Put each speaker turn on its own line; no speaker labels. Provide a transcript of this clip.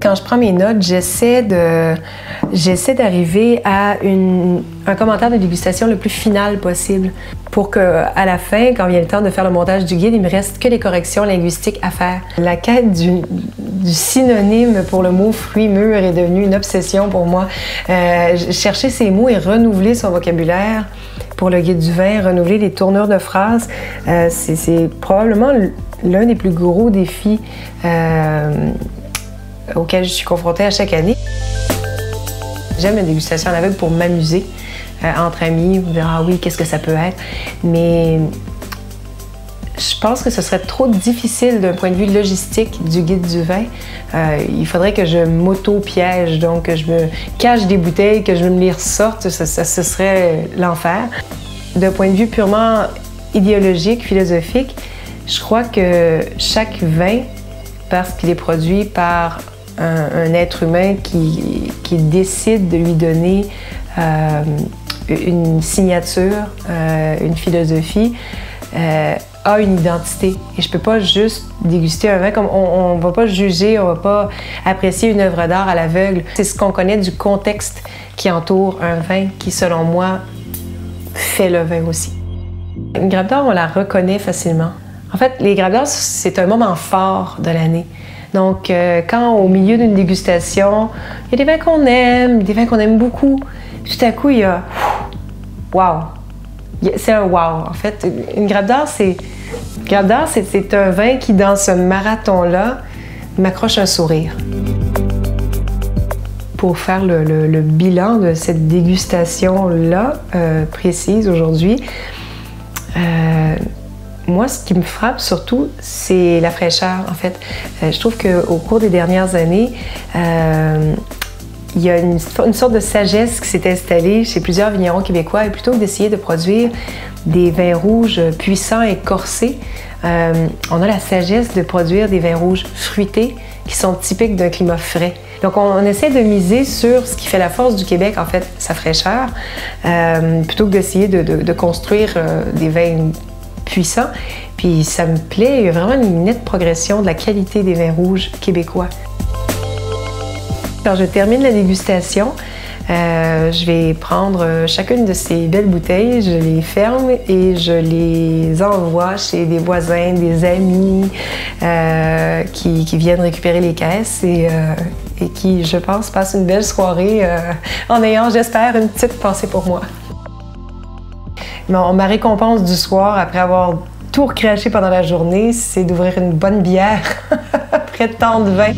quand je prends mes notes, j'essaie d'arriver à un commentaire de dégustation le plus final possible pour qu'à la fin, quand vient le temps de faire le montage du guide, il me reste que les corrections linguistiques à faire. La quête du synonyme pour le mot fruit mûr est devenue une obsession pour moi. Chercher ces mots et renouveler son vocabulaire pour le guide du vin, renouveler les tournures de phrases, c'est probablement l'un des plus gros défis auxquels je suis confrontée à chaque année. J'aime la dégustation à l'aveugle pour m'amuser entre amis, vous dire « Ah oui, qu'est-ce que ça peut être? » Mais je pense que ce serait trop difficile d'un point de vue logistique du guide du vin. Il faudrait que je m'auto-piège, donc que je me cache des bouteilles, que je me les ressorte, ce serait l'enfer. D'un point de vue purement idéologique, philosophique, je crois que chaque vin, parce qu'il est produit par un être humain qui décide de lui donner une signature, une philosophie, a une identité. Et je peux pas juste déguster un vin comme on va pas juger, on va pas apprécier une œuvre d'art à l'aveugle. C'est ce qu'on connaît du contexte qui entoure un vin qui, selon moi, fait le vin aussi. Une grappe d'or, on la reconnaît facilement. En fait, les grappes d'or, c'est un moment fort de l'année. Donc, quand au milieu d'une dégustation, il y a des vins qu'on aime beaucoup, tout à coup, il y a « wow ». C'est un wow, en fait. Une grappe d'or, c'est un vin qui, dans ce marathon-là, m'accroche un sourire. Pour faire le bilan de cette dégustation-là, précise aujourd'hui, moi, ce qui me frappe surtout, c'est la fraîcheur, en fait. Je trouve qu'au cours des dernières années, il y a une sorte de sagesse qui s'est installée chez plusieurs vignerons québécois. Et plutôt que d'essayer de produire des vins rouges puissants et corsés, on a la sagesse de produire des vins rouges fruités qui sont typiques d'un climat frais. Donc, on essaie de miser sur ce qui fait la force du Québec, en fait, sa fraîcheur, plutôt que d'essayer de construire des vins puissants. Puis ça me plaît, il y a vraiment une nette progression de la qualité des vins rouges québécois. Quand je termine la dégustation, je vais prendre chacune de ces belles bouteilles, je les ferme et je les envoie chez des voisins, des amis qui viennent récupérer les caisses et qui, je pense, passent une belle soirée en ayant, j'espère, une petite pensée pour moi. Ma récompense du soir, après avoir tout recraché pendant la journée, c'est d'ouvrir une bonne bière après tant de vin.